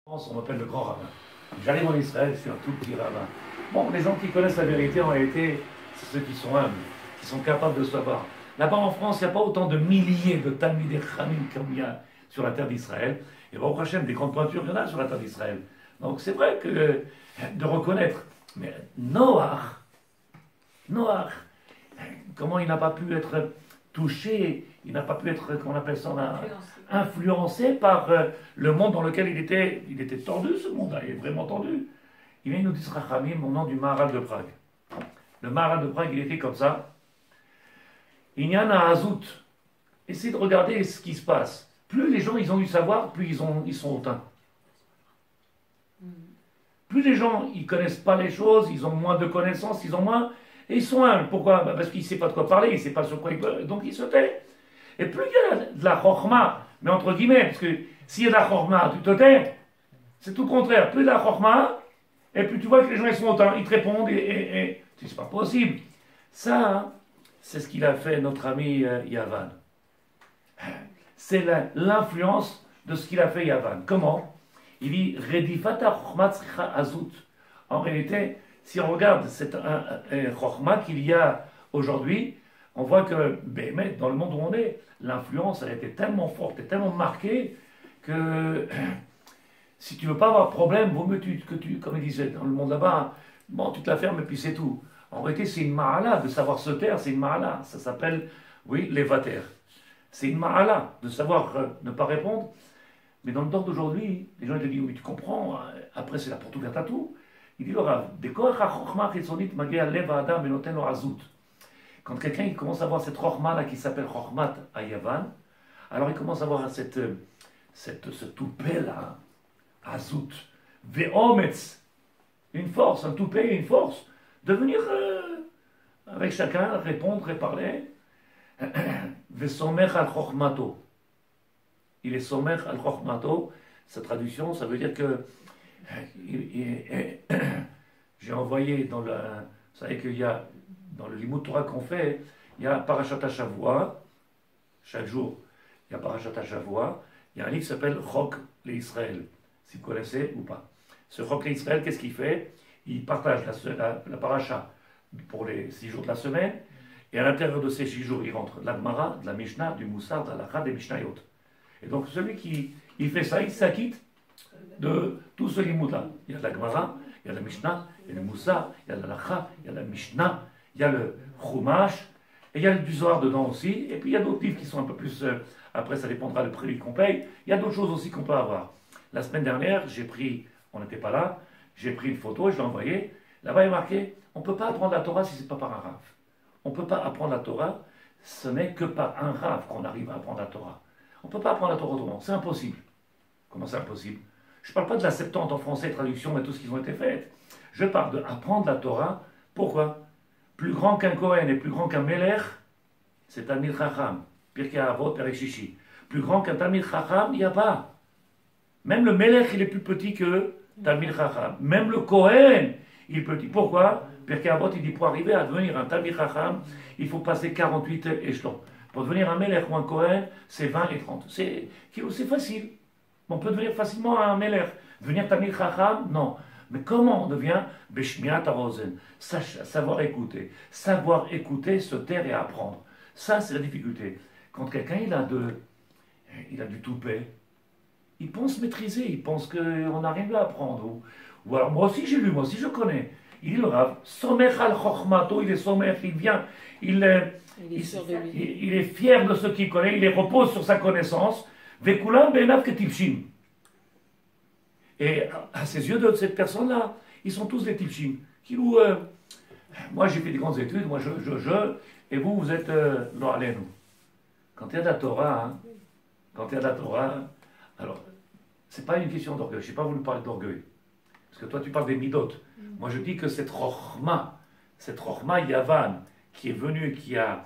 On m'appelle le grand rabbin. J'arrive en Israël, je suis un tout petit rabbin. Bon, les gens qui connaissent la vérité, en réalité, c'est ceux qui sont humbles, qui sont capables de savoir. Là-bas en France, il n'y a pas autant de milliers de Talmidei Chachamim comme il y a sur la terre d'Israël. Et Baruch Hashem, des grandes pointures, il y en a sur la terre d'Israël. Donc c'est vrai que de reconnaître. Mais Noach, comment il n'a pas pu être touché, il n'a pas pu être, comment on appelle ça, influencé par le monde dans lequel il était tordu, ce monde-là, il est vraiment tordu. Il vient nous dire Rachamim au nom du Maharal de Prague. Le Maharal de Prague, il était comme ça. Il y en a Azout. Essayez de regarder ce qui se passe. Plus les gens ils ont eu savoir, plus ils sont hautains. Plus les gens ils connaissent pas les choses, ils ont moins de connaissances, ils ont moins. Et ils sont humbles. Pourquoi? Parce qu'il ne sait pas de quoi parler, il ne sait pas sur quoi il peut. Donc il se tait. Et plus il y a de la chorma, mais entre guillemets, parce que s'il y a de la chorma, tu te tais, c'est tout le contraire. Plus de la chorma, et plus tu vois que les gens ils sont hautains, ils te répondent, et c'est pas possible. Ça, hein, c'est ce qu'il a fait notre ami Yavan. C'est l'influence de ce qu'il a fait Yavan. Comment? Il dit Redifata chorma tzricha azut. En réalité, si on regarde cette chorma qu'il y a aujourd'hui, on voit que dans le monde où on est, l'influence a été tellement forte et tellement marquée que si tu veux pas avoir de problème, vaut mieux que tu, comme il disait dans le monde là-bas, bon, tu te la fermes et puis c'est tout. En réalité, c'est une ma'ala de savoir se taire, c'est une ma'ala. Ça s'appelle, oui, l'évater. C'est une ma'ala de savoir ne pas répondre. Mais dans le temps d'aujourd'hui, les gens te disent, oui, tu comprends, après c'est la porte ouverte à tout. Il dit le Rav, quand quelqu'un il commence à avoir cette chorma là qui s'appelle chormat à Yavan, alors il commence à avoir ce toupet là, azout, ve'ometz, une force, un toupet et une force, de venir avec chacun répondre et parler. Ve'somer al chormato. Il est somer al chormato. Sa traduction, ça veut dire que j'ai envoyé dans le. Vous savez qu'il y a dans le Limud Torah qu'on fait, il y a Parashat HaShavua, chaque jour, il y a Parashat HaShavua, il y a un livre qui s'appelle Chok l'Israël, si vous connaissez ou pas. Ce Chok l'Israël, qu'est-ce qu'il fait? Il partage la paracha pour les 6 jours de la semaine, et à l'intérieur de ces 6 jours, il rentre de la Gemara, de la Mishnah, du Moussar, de la Lacha, des Mishnayot. Et donc celui qui il fait ça, il s'acquitte de tout ce Limud-là. Il y a de la Gemara, il y a la Mishnah, il y a le Moussar, il y a la Lacha, il y a la Mishnah, il y a le Chumash, et il y a du Zohar dedans aussi, et puis il y a d'autres livres qui sont un peu plus, après ça dépendra du prix qu'on paye, il y a d'autres choses aussi qu'on peut avoir. La semaine dernière, j'ai pris, on n'était pas là, j'ai pris une photo et je l'ai envoyée, là-bas il est marqué, on ne peut pas apprendre la Torah si ce n'est pas par un Rav. On ne peut pas apprendre la Torah, ce n'est que par un Rav qu'on arrive à apprendre la Torah. On ne peut pas apprendre la Torah autrement, c'est impossible. Comment c'est impossible? Je ne parle pas de la Septante en français, traduction et tout ce qui ont été fait. Je parle d'apprendre la Torah, pourquoi? Plus grand qu'un Kohen et plus grand qu'un Melech, c'est Talmid Chacham. Pirkei Avot, Perek Shishi. Plus grand qu'un Talmid Chacham, il n'y a pas. Même le Melech, il est plus petit que Talmid Chacham. Même le Kohen, il est petit. Pourquoi? Pirkei Avot, il dit pour arriver à devenir un Talmid Chacham, il faut passer 48 échelons. Pour devenir un Melech ou un Kohen, c'est 20 et 30. C'est facile. On peut devenir facilement un Melech. Devenir Talmid Chacham, non. Mais comment on devient Beshmiat Arozen? Savoir écouter, se taire et apprendre. Ça, c'est la difficulté. Quand quelqu'un il a du toupet, il pense maîtriser, il pense qu'on n'a rien à apprendre. Ou alors, moi aussi j'ai lu, moi aussi je connais. Il dit le Rav, Somech al Chochmato, il est somech, il vient, il est fier de ce qu'il connaît, il repose sur sa connaissance. Vekulam be'enav ketivshim. Et à ses yeux de cette personne-là, ils sont tous des tipshim. Moi j'ai fait des grandes études, moi et vous êtes lo alenu. Quand il y a de la Torah, alors, c'est pas une question d'orgueil, je n'ai pas voulu parler d'orgueil. Parce que toi tu parles des midot. Moi je dis que cette rochma Yavan, qui est venue, qui a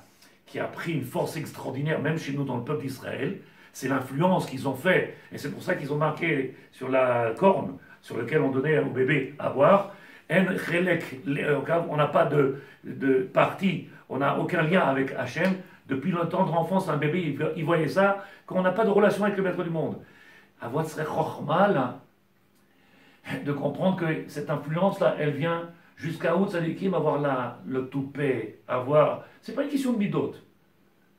pris une force extraordinaire, même chez nous dans le peuple d'Israël, c'est l'influence qu'ils ont fait, et c'est pour ça qu'ils ont marqué sur la corne, sur laquelle on donnait au bébé à boire, on n'a pas de partie, on n'a aucun lien avec Hachem. Depuis le tendre enfance, un bébé, il voyait ça, qu'on n'a pas de relation avec le maître du monde. Avoir ce chokhmah là, de comprendre que cette influence-là, elle vient jusqu'à où tzadikim avoir le toupet, avoir... C'est pas une question de midot.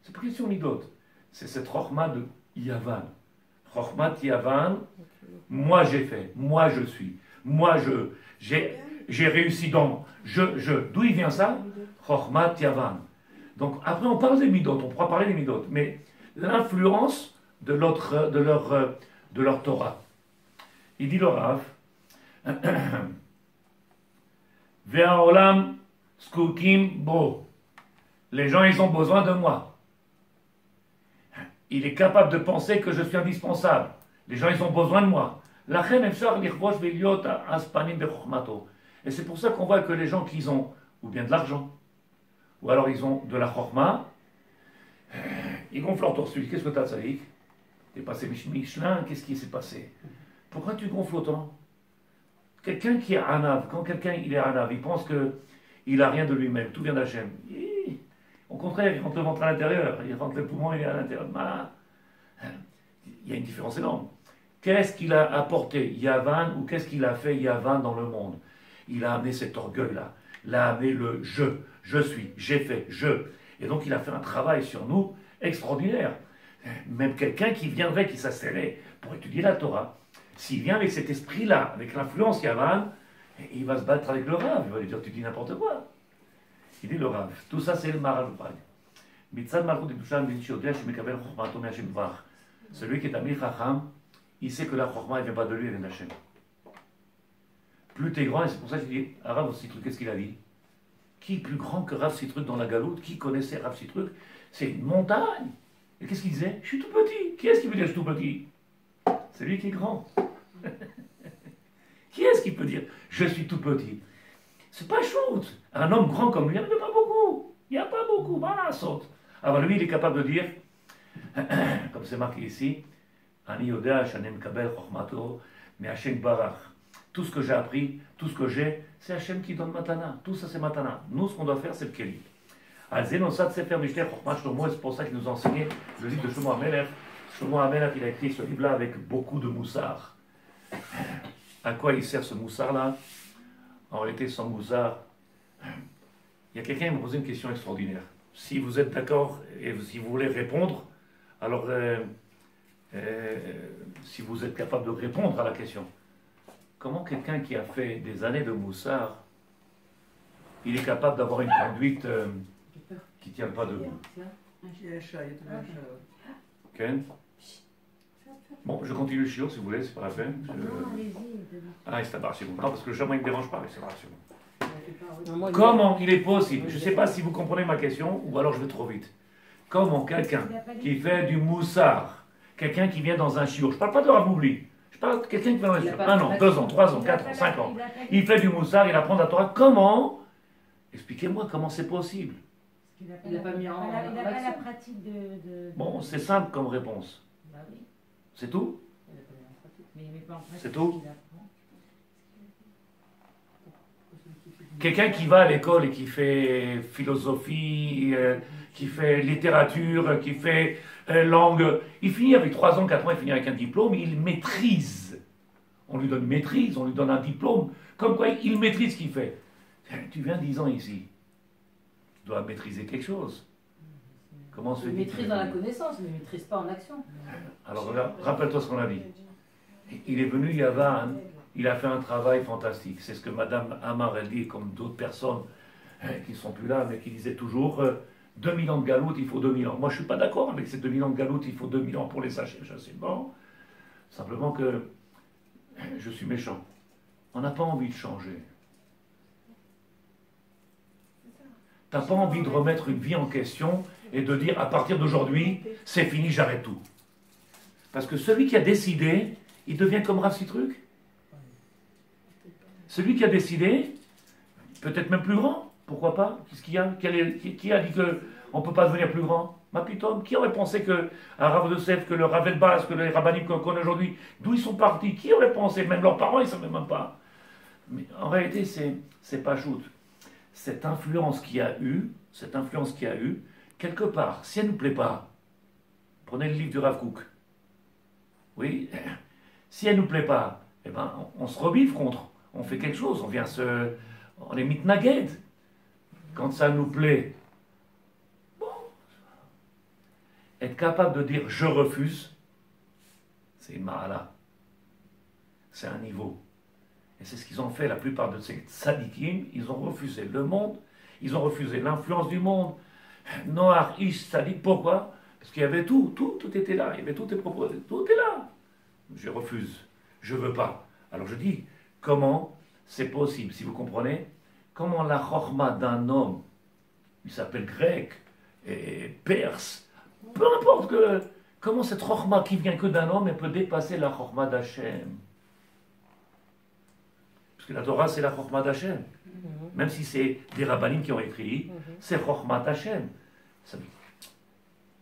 C'est pas une question de midot. C'est cette chokhma de Yavan. Chokhmat Yavan, moi j'ai fait, moi je suis, moi j'ai réussi dans... D'où il vient ça? Chokhmat Yavan. Donc après on parle des midot, on pourra parler des midot, mais l'influence de leur Torah. Il dit le Rav, Ve'aolam skukim bo. Les gens, ils ont besoin de moi. Il est capable de penser que je suis indispensable. Les gens, ils ont besoin de moi. Et c'est pour ça qu'on voit que les gens qui ont ou bien de l'argent, ou alors ils ont de la chorma, ils gonflent leur torse. Qu'est-ce que tu as, Tzadik? T'es passé Michelin, qu'est-ce qui s'est passé? Pourquoi tu gonfles autant? Quelqu'un qui est anav, quand quelqu'un il est anav, il pense qu'il n'a rien de lui-même, tout vient d'Hachem. Au contraire, il rentre le ventre à l'intérieur, il rentre le poumon, il est à l'intérieur. Il y a une différence énorme. Qu'est-ce qu'il a apporté Yavan ou qu'est-ce qu'il a fait Yavan dans le monde? Il a amené cet orgueil-là, il a amené le je suis, j'ai fait, je. Et donc il a fait un travail sur nous extraordinaire. Même quelqu'un qui viendrait, qui s'asserrait pour étudier la Torah, s'il vient avec cet esprit-là, avec l'influence Yavan, il va se battre avec le Rav, il va lui dire tu dis n'importe quoi. Il dit le Rav, tout ça c'est le Maral Upag. Mitzad Malchut Kedusha Mitzodeh Shemekabel Chokhmato Me'Hashem Yitbarach. Celui qui est Amir Chacham, il sait que la Chokhma ne vient pas de lui, elle vient d'Hachem. Plus t'es grand, et c'est pour ça que je dis à Rav Sitruk, qu'est-ce qu'il a dit? Qui est plus grand que Rav Sitruk dans la galoute? Qui connaissait Rav Sitruk? C'est une montagne. Et qu'est-ce qu'il disait? Je suis tout petit. Qui est-ce qui veut dire je suis tout petit? C'est lui qui est grand. Qui est-ce qui peut dire je suis tout petit? C'est pas shoot. Un homme grand comme lui, il n'y en a pas beaucoup. Il n'y a pas beaucoup. Voilà, saute. Alors lui, il est capable de dire, comme c'est marqué ici, Ani Yodea Shanem Kabel Chokhmato, mais Hachem Barach. Tout ce que j'ai appris, tout ce que j'ai, c'est Hachem qui donne Matana. Tout ça, c'est Matana. Nous, ce qu'on doit faire, c'est le Kéli. Al-Zenosat Sefer Mishneh Chokhmat Shlomo, c'est pour ça qu'il nous a enseigné le livre de Shlomo HaMelech. Shlomo HaMelech, il a écrit ce livre-là avec beaucoup de moussard. À quoi il sert ce moussard-là? En réalité, sans moussard, il y a quelqu'un qui m'a posé une question extraordinaire. Si vous êtes d'accord et si vous voulez répondre, alors si vous êtes capable de répondre à la question, comment quelqu'un qui a fait des années de moussard, il est capable d'avoir une conduite qui ne tient pas debout? Ken? Bon, je continue le chiot si vous voulez, c'est pas la peine. Ah, c'est bon. Non, parce que le chamois ne me dérange pas, c'est bon. Comment il est possible, je ne sais pas si vous comprenez ma question, ou alors je vais trop vite. Comment quelqu'un qui fait du moussard, quelqu'un qui vient dans un chiot, je ne parle pas de Raboubli, je parle de quelqu'un qui vient dans un chiot, 1 an, 2 ans, 3 ans, 4 ans, 5 ans, il fait du moussard, il apprend la Torah, comment? Expliquez-moi comment c'est possible. Il n'a pas mis en il n'a pas la pratique de... Bon, c'est simple comme réponse. Bah oui. C'est tout? C'est tout? Quelqu'un qui va à l'école et qui fait philosophie, qui fait littérature, qui fait langue, il finit avec 3 ans, 4 ans, il finit avec un diplôme, il maîtrise. On lui donne maîtrise, on lui donne un diplôme, comme quoi il maîtrise ce qu'il fait. Tu viens 10 ans ici, tu dois maîtriser quelque chose. Comment se fait-il? Il maîtrise dans la connaissance, mais il ne maîtrise pas en action. Alors regarde, rappelle-toi ce qu'on a dit. Il est venu Yavan, il a fait un travail fantastique. C'est ce que Madame Amar, elle dit, comme d'autres personnes qui ne sont plus là, mais qui disaient toujours 2000 ans de galoute, il faut 2000 ans. Moi, je ne suis pas d'accord avec ces 2000 ans de galoute, il faut 2000 ans pour les chassements. Simplement que je suis méchant. On n'a pas envie de changer. Tu n'as pas envie de remettre une vie en question et de dire à partir d'aujourd'hui, c'est fini, j'arrête tout. Parce que celui qui a décidé, il devient comme Rav Sitruk. Celui qui a décidé, peut-être même plus grand, pourquoi pas? Qu'est-ce qu'il y a? Qui a dit qu'on ne peut pas devenir plus grand? Mapitom, qui aurait pensé que Rav Yosef, que le Rav Elbaz, que les rabbinim qu'on connaît aujourd'hui, d'où ils sont partis? Qui aurait pensé? Même leurs parents, ils ne savaient même pas. Mais en réalité, c'est pas shoot. Cette influence qu'il y a eu, quelque part, si elle ne nous plaît pas, prenez le livre du Rav Kook. Oui, si elle ne nous plaît pas, eh ben, on se rebiffe contre. On fait quelque chose, on est mitnaged. Quand ça nous plaît, bon, être capable de dire je refuse, c'est une ma'ala. C'est un niveau. Et c'est ce qu'ils ont fait, la plupart de ces tzadikim, ils ont refusé le monde, ils ont refusé l'influence du monde. Noach, Ish, tzadik, pourquoi? Parce qu'il y avait tout était là, il y avait tout est proposé, tout est là. Je refuse, je ne veux pas. Alors je dis, comment c'est possible, si vous comprenez, comment la chorma d'un homme, il s'appelle grec, et perse, peu importe comment cette chorma qui vient que d'un homme, elle peut dépasser la chorma d'Hachem. Parce que la Torah, c'est la chorma d'Hachem. Même si c'est des rabbanim qui ont écrit, c'est chorma d'Hachem.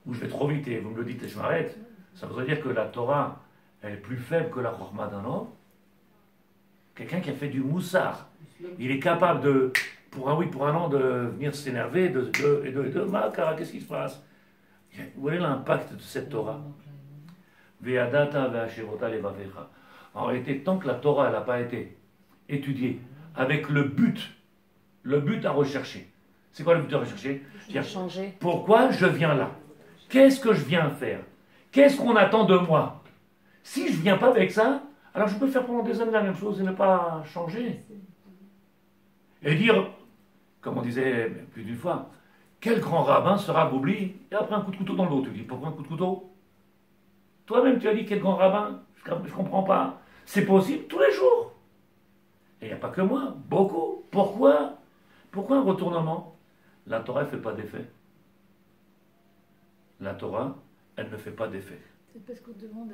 Ou je vais trop vite et vous me le dites et je m'arrête. Ça voudrait dire que la Torah, elle est plus faible que la chorma d'un homme. Quelqu'un qui a fait du moussard, il est capable de, pour un oui, pour un non, de venir s'énerver, et de Makara, qu'est-ce qui se passe? Où est l'impact de cette Torah? En réalité, tant que la Torah elle n'a pas été étudiée avec le but à rechercher. C'est quoi le but à rechercher? Changer. Pourquoi je viens là? Qu'est-ce que je viens faire? Qu'est-ce qu'on attend de moi? Si je ne viens pas avec ça, alors je peux faire pendant des années la même chose et ne pas changer. Et dire, comme on disait plus d'une fois, quel grand rabbin sera oubli et après un coup de couteau dans le dos? Tu dis, pourquoi un coup de couteau? Toi-même tu as dit quel grand rabbin? Je ne comprends pas. C'est possible tous les jours. Et il n'y a pas que moi, beaucoup. Pourquoi un retournement? La Torah ne fait pas d'effet. La Torah, elle ne fait pas d'effet. C'est parce qu'on demande,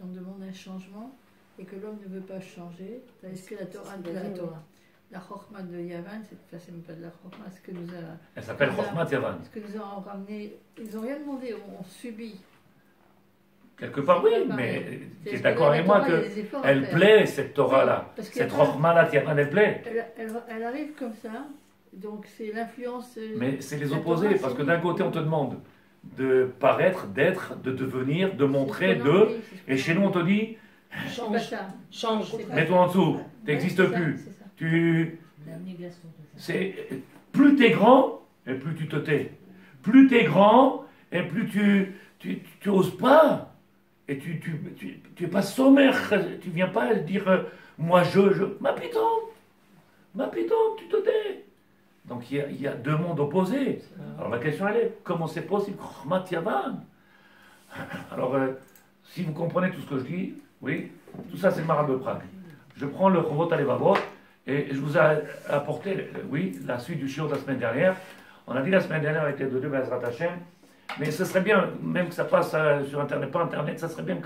on demande un changement et que l'homme ne veut pas changer. Est-ce que la Torah, la Chokhmah de Yavan, c'est même pas de la Chokhmah, ce que nous a... Elle s'appelle Chokhmah Yavan. Ce que nous a ramené, ils n'ont rien demandé, on subit. Quelque part, oui, mais tu es d'accord avec moi qu'elle plaît, cette Torah-là. Cette Chokhmah Yavan, elle plaît. Elle arrive comme ça, donc c'est l'influence... Mais c'est les opposés, parce que d'un côté, on te demande de paraître, d'être, de devenir, de montrer, et chez nous, on te dit... Change. Mets-toi en dessous, tu n'existes plus. Plus tu es grand, et plus tu te tais. Plus tu es grand, et plus tu oses pas. Et tu es pas sommaire. Tu viens pas dire moi je. Ma piton, tu te tais. Donc il y a deux mondes opposés. Alors la question elle est, comment c'est possible? Alors si vous comprenez tout ce que je dis, oui, tout ça c'est le Maral de Prague. Je prends le Chovot Alevavot et je vous ai apporté, oui, la suite du shiur de la semaine dernière. On a dit la semaine dernière avec les deux Bezrat Hashem, mais ce serait bien, même que ça passe sur Internet, pas Internet, ça serait bien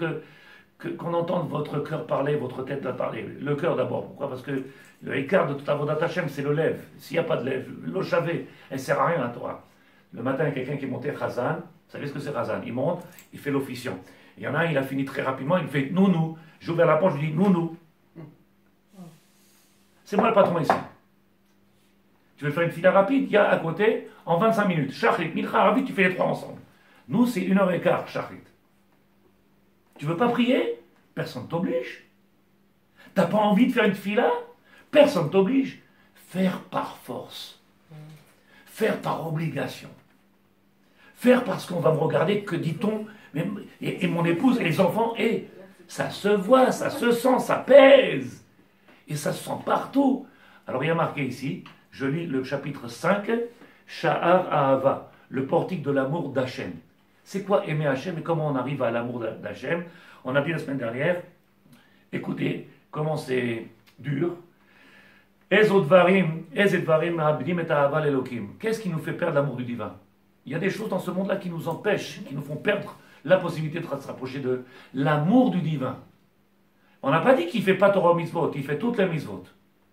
qu'on entende votre cœur parler, votre tête parler. Le cœur d'abord. Pourquoi? Parce que le écart de tout Avodat Hashem, c'est le lève. S'il n'y a pas de lève, l'eau chavé, elle ne sert à rien à toi. Le matin, il y a quelqu'un qui est monté Chazan. Vous savez ce que c'est Chazan? Il monte, il fait l'officiant. Il y en a un, il a fini très rapidement, il fait nounou. J'ai ouvert la porte, je lui dis nounou. C'est moi le patron ici. Tu veux faire une fila rapide? Il y a à côté, en 25 minutes. Shachrit, Milcha, Arabit, tu fais les trois ensemble. Nous, c'est 1h15, Shachrit. Tu veux pas prier? Personne ne t'oblige. T'as pas envie de faire une fila? Personne ne t'oblige. Faire par force. Faire par obligation. Faire parce qu'on va me regarder, que dit-on, et mon épouse et les enfants, et ça se voit, ça se sent, ça pèse. Et ça se sent partout. Alors il y a marqué ici, je lis le chapitre 5, Sha'ar Ahava, le portique de l'amour d'Hachem. C'est quoi aimer Hachem et comment on arrive à l'amour d'Hachem? On a dit la semaine dernière, écoutez, comment c'est dur. Qu'est-ce qui nous fait perdre l'amour du divin? Il y a des choses dans ce monde-là qui nous empêchent, qui nous font perdre la possibilité de se rapprocher de l'amour du divin. On n'a pas dit qu'il ne fait pas Torah mitzvot, il fait toutes les mitzvot.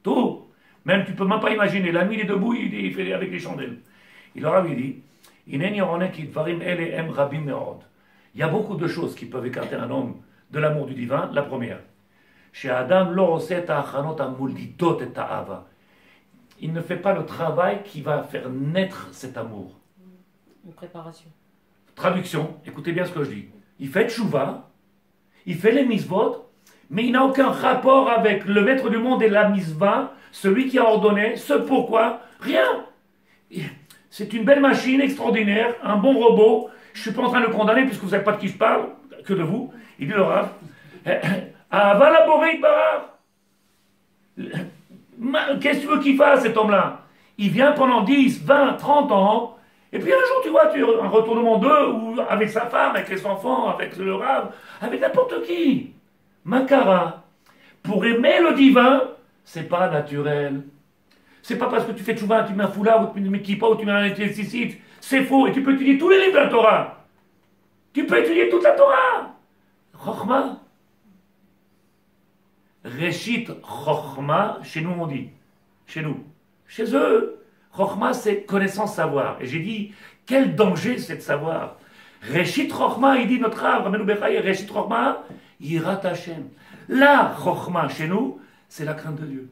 Tout. Même tu ne peux même pas imaginer, la nuit il est debout, il fait avec les chandelles. Il leur avait dit, il y a beaucoup de choses qui peuvent écarter un homme de l'amour du divin. La première, il ne fait pas le travail qui va faire naître cet amour. Une préparation. Traduction, écoutez bien ce que je dis. Il fait tchouva, il fait les mitzvot, mais il n'a aucun rapport avec le maître du monde et la misva, celui qui a ordonné, ce pourquoi, rien. C'est une belle machine extraordinaire, un bon robot. Je ne suis pas en train de le condamner puisque vous ne savez pas de qui je parle, que de vous. Il dit le Rav. Va la boré Barar. Qu'est-ce que tu veux qu'il fasse cet homme-là? Il vient pendant 10, 20, 30 ans, et puis un jour tu vois, un retournement d'eux, ou avec sa femme, avec les enfants, avec le Rav, avec n'importe qui. Makara. Pour aimer le divin, c'est pas naturel. C'est pas parce que tu fais tchouva, tu mets un foulard, ou tu mets kippa, ou tu mets un électricité. C'est faux, et tu peux étudier tous les livres de la Torah. Tu peux étudier toute la Torah. Chochma. Réchit Chochma, chez nous on dit. Chez nous. Chez eux, Chochma c'est connaissance, savoir. Et j'ai dit, quel danger c'est de savoir. Réchit Chochma, il dit notre Rav, Rabbeinu Bechaye, Réchit Chochma, Yirat Hashem. La Chochma chez nous, c'est la crainte de Dieu.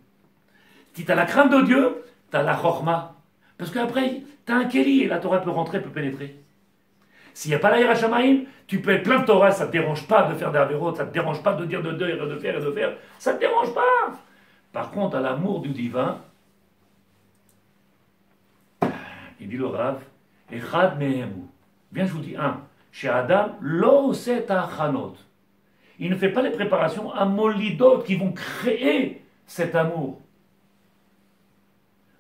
Si tu as la crainte de Dieu, tu as la Chochma. Parce qu'après, tu as un Kéli et la Torah peut rentrer, peut pénétrer. S'il n'y a pas la Yira Shamayim, tu peux être plein de Torah, ça ne te dérange pas de faire des avérotes, ça ne te dérange pas de dire de deux et de faire et de faire, ça ne te dérange pas. Par contre, à l'amour du divin, il dit le Rav, Echad Mehemu. Bien, je vous dis un, chez Adam, lo set achanot. Il ne fait pas les préparations à molidot qui vont créer cet amour.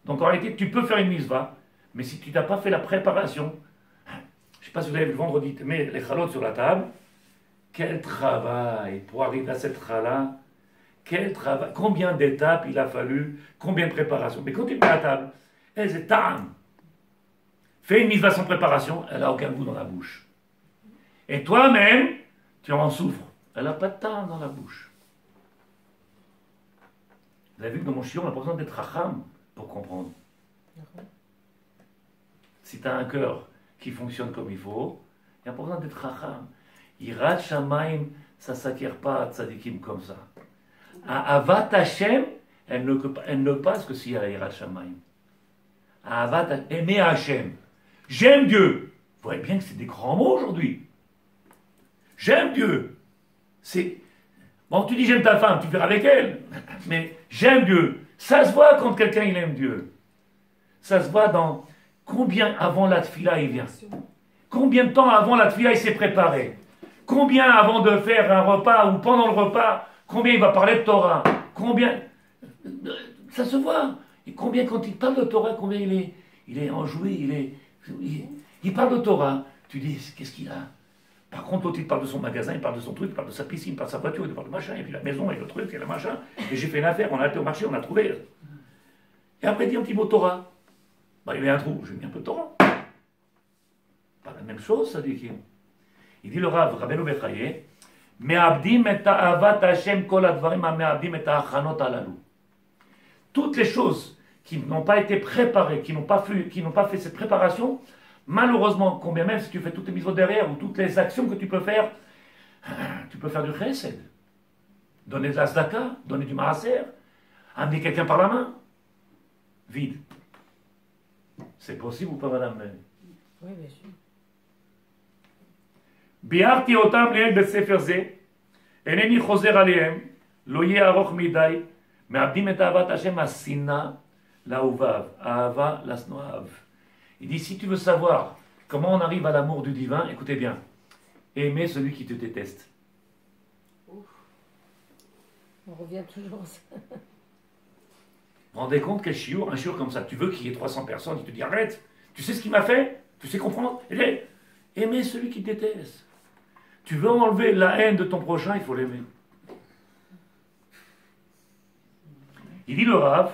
Donc en réalité, tu peux faire une mitzvah, mais si tu n'as pas fait la préparation, je ne sais pas si vous avez vu le vendredi, tu mets les chalotes sur la table, quel travail pour arriver à cette chala, quel travail, combien d'étapes il a fallu, combien de préparations. Mais quand tu mets à la table, elle est tam. Fais une mitzvah sans préparation, elle n'a aucun goût dans la bouche. Et toi-même, tu en souffres. Elle n'a pas de temps dans la bouche. Vous avez vu que dans mon chiot, on n'a pas besoin d'être racham pour comprendre. Si tu as un cœur qui fonctionne comme il faut, il n'y a pas besoin d'être racham. Yirat Shamaim, ça ne s'acquiert pas à tzadikim comme ça. À Avat Hashem, elle ne passe que s'il y a la Yirat Shamaim. À Avat, aimer Hashem. J'aime Dieu. Vous voyez bien que c'est des grands mots aujourd'hui. J'aime Dieu. C'est... Bon, tu dis j'aime ta femme, tu verras avec elle. Mais j'aime Dieu. Ça se voit quand quelqu'un il aime Dieu. Ça se voit dans combien avant la tfila il vient. Combien de temps avant la tfila il s'est préparé. Combien avant de faire un repas ou pendant le repas, combien il va parler de Torah. Combien... Ça se voit. Et combien quand il parle de Torah, combien il est enjoué, il parle de Torah. Tu dis, qu'est-ce qu'il a? Par contre, l'autre, il parle de son magasin, il parle de son truc, il parle de sa piscine, il parle de sa voiture, il parle de machin, et puis la maison, et le truc, et le machin. Et j'ai fait une affaire, on a été au marché, on a trouvé. Et après, il dit un petit mot Torah. Bah, il y avait un trou, j'ai mis un peu de Torah. Pas la même chose, ça dit qu'il. Il dit le Rav, Rabbeinu Bechaye, Me'abdim et ta'avat Hashem kol advarim me'abdim et ta'achanot alalu. Toutes les choses qui n'ont pas été préparées, qui n'ont pas fait cette préparation, malheureusement, combien même si tu fais toutes les mises derrière ou toutes les actions que tu peux faire du chesed. Donner de la zdaka, donner du maaser, amener quelqu'un par la main. Vide. C'est possible ou pas, madame? Oui, bien sûr. ביארתי אותם ליהם בספר זה, אינני חוזר עליהם, לא יהיה ארוך מדי, מאבדים את אהבת השם, השנאה לאהוביו, האהבה לשנואיו. Il dit, si tu veux savoir comment on arrive à l'amour du divin, écoutez bien, aimer celui qui te déteste. On revient toujours à ça. Vous vous rendez compte quel chiour, un chiour comme ça, tu veux qu'il y ait 300 personnes, il te dit arrête, tu sais ce qu'il m'a fait? Tu sais comprendre? Aimer celui qui te déteste. Tu veux enlever la haine de ton prochain, il faut l'aimer. Il dit le Rav,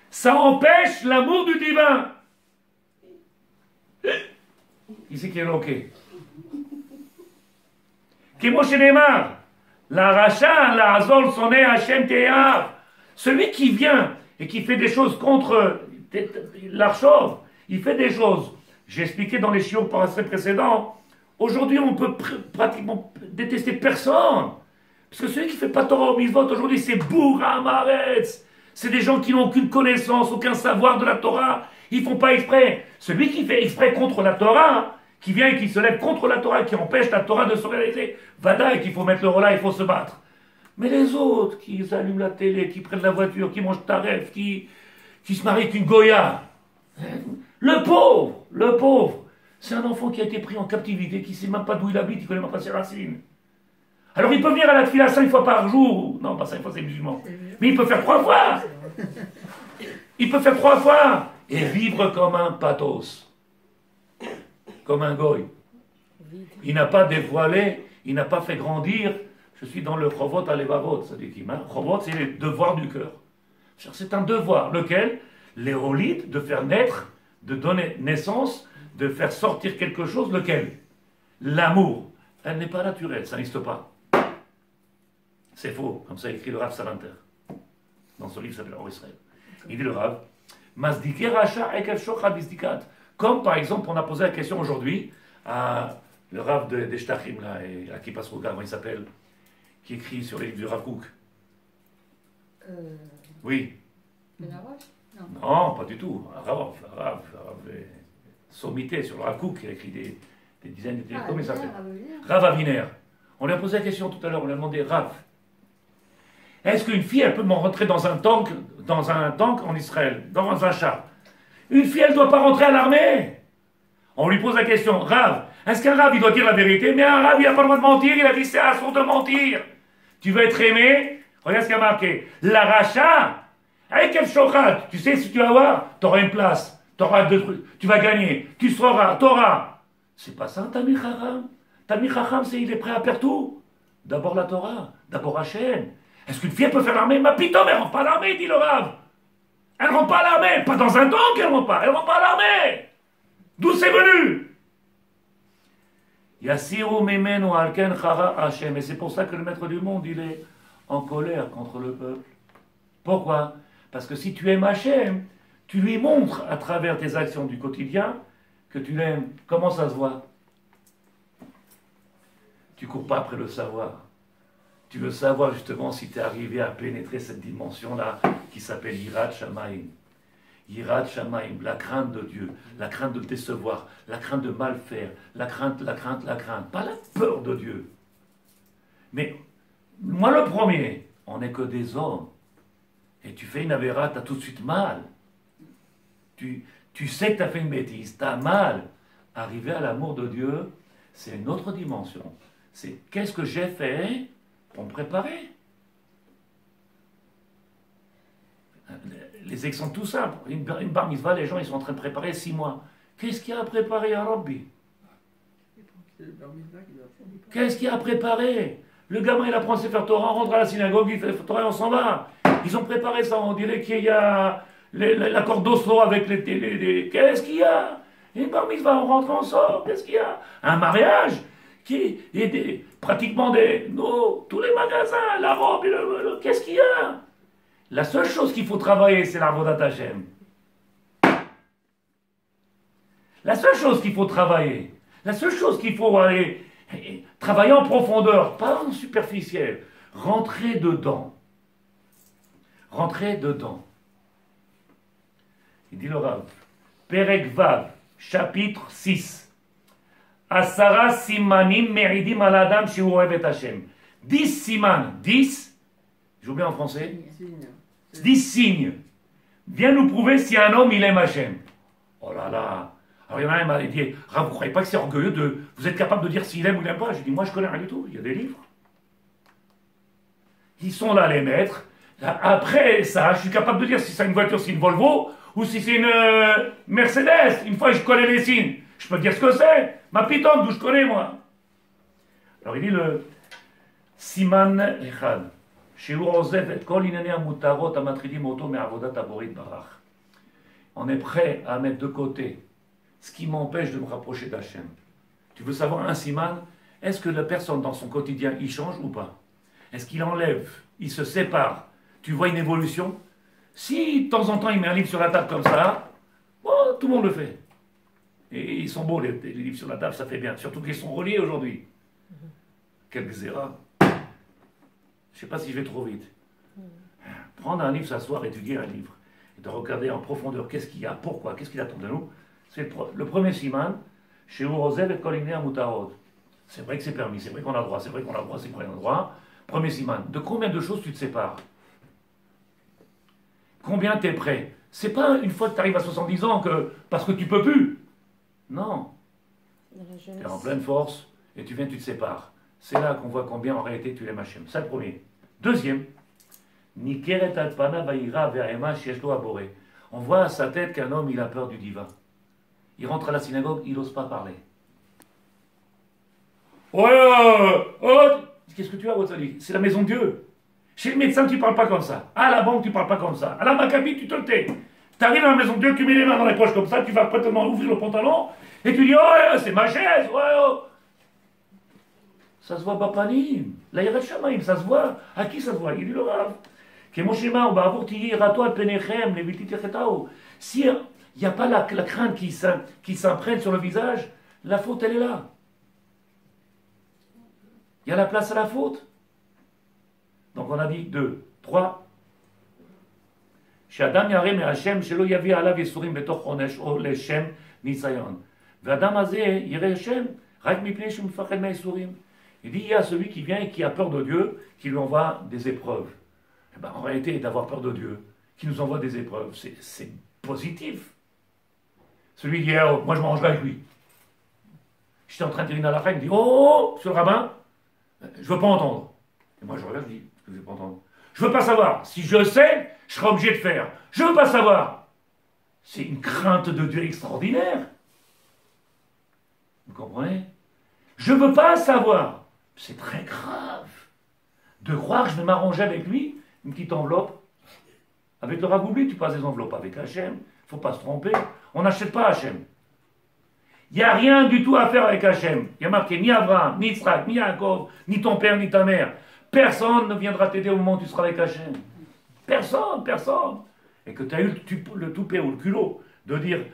ça empêche l'amour du divin. Il sait qu'il est loqué. Kemo shenemar, la racha, la azol sonné Hashem te'av. Celui qui vient et qui fait des choses contre l'archov, il fait des choses. J'ai expliqué dans les chiours précédents. Aujourd'hui, on peut pratiquement détester personne. Parce que celui qui ne fait pas Torah au mitzvot, aujourd'hui, c'est Boura Amaretz. C'est des gens qui n'ont aucune connaissance, aucun savoir de la Torah. Ils ne font pas exprès. Celui qui fait exprès contre la Torah, qui vient et qui se lève contre la Torah, qui empêche la Torah de se réaliser, Vada, et qu'il faut mettre le rôle là, il faut se battre. Mais les autres qui allument la télé, qui prennent la voiture, qui mangent taref, qui se marient avec une Goya, le pauvre, c'est un enfant qui a été pris en captivité, qui ne sait même pas d'où il habite, il ne connaît même pas ses racines. Alors il peut venir à la tefila 5 fois par jour, non pas 5 fois c'est musulman, mais il peut faire 3 fois. Il peut faire 3 fois et vivre comme un pathos, comme un goy. Il n'a pas dévoilé, il n'a pas fait grandir. Je suis dans le chovot à levavot, c'est-à-dire qu'il chovot, c'est le devoir du cœur. C'est un devoir, lequel l'éolite de faire naître, de donner naissance, de faire sortir quelque chose, lequel l'amour. Elle n'est pas naturelle, ça n'existe pas. C'est faux, comme ça écrit le Rav Salanter dans son livre qui s'appelle Or Israël. Il dit le Rav, Mazdike Racha Ekev Shochad Bizdikat. Comme par exemple, on a posé la question aujourd'hui à le Rav des Shtachim, là, et à qui passe au gars, comment il s'appelle, qui écrit sur les livres du Rav Kook. Oui. Non, pas du tout. Rav sommité sur le Rav Kook, qui a écrit des dizaines de comment il s'appelle Rav Aviner. On lui a posé la question tout à l'heure, on lui a demandé, Rav, est-ce qu'une fille, elle peut rentrer dans un tank en Israël, dans un char? Une fille, elle ne doit pas rentrer à l'armée. On lui pose la question, Rav, est-ce qu'un Rav, il doit dire la vérité? Mais un Rav, il n'a pas le droit de mentir, il a dit c'est assourd de mentir. Tu veux être aimé? Regarde ce qu'il y a marqué. La racha, avec quel shochat, tu sais, si tu vas voir, tu auras une place, tu auras 2 trucs, tu vas gagner, tu seras, tu auras. C'est pas ça, Tamir Chacham. Tamir Chacham, il est prêt à perdre tout. D'abord la Torah, d'abord Hachem. Est-ce qu'une fille peut faire l'armée? Ma pitom, elle rentre pas à l'armée, dit le Rav. Elle rentre pas à l'armée, pas dans un tank, elle rentre pas à l'armée. D'où c'est venu? Yassiru memenu alken chara Hachem. Et c'est pour ça que le maître du monde, il est en colère contre le peuple. Pourquoi? Parce que si tu aimes Hachem, tu lui montres à travers tes actions du quotidien que tu l'aimes. Comment ça se voit? Tu cours pas après le savoir. Tu veux savoir justement si tu es arrivé à pénétrer cette dimension-là qui s'appelle Yirat Shamayim. Yirat Shamayim, la crainte de Dieu, la crainte de décevoir, la crainte de mal faire, la crainte, pas la peur de Dieu. Mais moi le premier, on n'est que des hommes. Et tu fais une avéra, tu as tout de suite mal. Tu sais que tu as fait une bêtise, tu as mal. Arriver à l'amour de Dieu, c'est une autre dimension. C'est qu'est-ce que j'ai fait pour me préparer. Les exemples tout simples. Une bar mitzvah, les gens ils sont en train de préparer 6 mois. Qu'est-ce qu'il y a à préparer à Rabbi? Qu'est-ce qu'il y a à préparer? Le gamin il apprend à se faire Torah, on rentre à la synagogue, il fait Torah et on s'en va. Ils ont préparé ça, on dirait qu'il y a l'accord d'Oslo avec les... Qu'est-ce qu'il y a? Une bar mitzvah, on rentre, on sort. Qu'est-ce qu'il y a? Un mariage qui est pratiquement tous les magasins, la robe, qu'est-ce qu'il y a? La seule chose qu'il faut travailler, c'est l'Avodat Hashem. La seule chose qu'il faut travailler, la seule chose qu'il faut aller travailler en profondeur, pas en superficiel, rentrer dedans. Rentrer dedans. Il dit le Rav, Perek Vav, chapitre 6. Asara simanim meridim al adam shehu ohev et Hashem. 10 siman, 10, j'ai oublié en français, 10 signes. Viens nous prouver si un homme il aime Hashem. Oh là là. Alors il y en a un qui m'a dit, Rav, vous croyez pas que c'est orgueilleux de... Vous êtes capable de dire s'il aime ou il n'aime pas? J'ai dit, moi je connais rien du tout, il y a des livres. Ils sont là les maîtres. Après ça, je suis capable de dire si c'est une voiture, c'est une Volvo, ou si c'est une Mercedes. Une fois je connais les signes. Je peux te dire ce que c'est. Ma piton, d'où je connais, moi. Alors il dit le Siman Echad. On est prêt à mettre de côté ce qui m'empêche de me rapprocher d'Hachem. Tu veux savoir un Siman? Est-ce que la personne dans son quotidien, il change ou pas? Est-ce qu'il enlève? Il se sépare? Tu vois une évolution? Si de temps en temps il met un livre sur la table comme ça, bon, tout le monde le fait. Et ils sont beaux, les livres sur la table, ça fait bien. Surtout qu'ils sont reliés aujourd'hui. Quel xéra. Je ne sais pas si je vais trop vite. Prendre un livre, s'asseoir, étudier un livre, et de regarder en profondeur qu'est-ce qu'il y a, pourquoi, qu'est-ce qu'il attend de nous. C'est le premier siman, chez Urozev et Koliné Mutarot. C'est vrai que c'est permis, c'est vrai qu'on a le droit, c'est vrai qu'on a le droit, c'est qu'on a le droit. Premier siman. De combien de choses tu te sépares? Combien tu es prêt? C'est pas une fois que tu arrives à 70 ans que parce que tu peux plus. Non. Tu es en pleine force et tu viens, tu te sépares. C'est là qu'on voit combien en réalité tu l'aimes Hachem. C'est le premier. Deuxième, Nikeret Alpana Vaïra Ve'ema Shieshlo Aboré. On voit à sa tête qu'un homme, il a peur du divin. Il rentre à la synagogue, il n'ose pas parler. Qu'est-ce que tu as, Rosalie? C'est la maison de Dieu. Chez le médecin, tu ne parles pas comme ça. À la banque, tu ne parles pas comme ça. À la Maccabi, tu te le tais. Tu arrives à la maison de Dieu, tu mets les mains dans les poches comme ça, tu vas prétendant ouvrir le pantalon, et tu dis, oh, c'est ma chaise, oh. Ça se voit, Bapanim. La Yeret Shamaim, ça se voit. À qui ça se voit? Il dit le Rav. S'il n'y a pas la crainte qui s'imprègne sur le visage, la faute, elle est là. Il y a la place à la faute. Donc on a dit 2, 3. Shadam yarem Hashem shelo yavi alav yisurim betoch onesh o leshem nisayon. V'adam hazeh yireh Hashem rak mipnei shu mifached me'isurim. Il dit il y a celui qui vient et qui a peur de Dieu, qui lui envoie des épreuves. Eh ben, en réalité, d'avoir peur de Dieu, qui nous envoie des épreuves, c'est positif. Celui qui dit oh, moi je m'arrangerai avec lui. J'étais en train de dire une halakha, il me dit oh, monsieur le rabbin, je ne veux pas entendre. Et moi je regarde, je dis je ne veux pas entendre. Je ne veux pas savoir. Si je sais, je serai obligé de faire. Je ne veux pas savoir. C'est une crainte de Dieu extraordinaire. Vous comprenez? Je ne veux pas savoir. C'est très grave. De croire que je vais m'arranger avec lui, une petite enveloppe. Avec le Rav Oubli, tu passes des enveloppes. Avec Hachem, il ne faut pas se tromper. On n'achète pas Hachem. Il n'y a rien du tout à faire avec Hachem. Il y a marqué ni Abraham, ni Yitzhak, ni Yaakov, ni ton père, ni ta mère. Personne ne viendra t'aider au moment où tu seras avec Hachem. Personne, personne. Et que tu as eu le toupet ou le culot de dire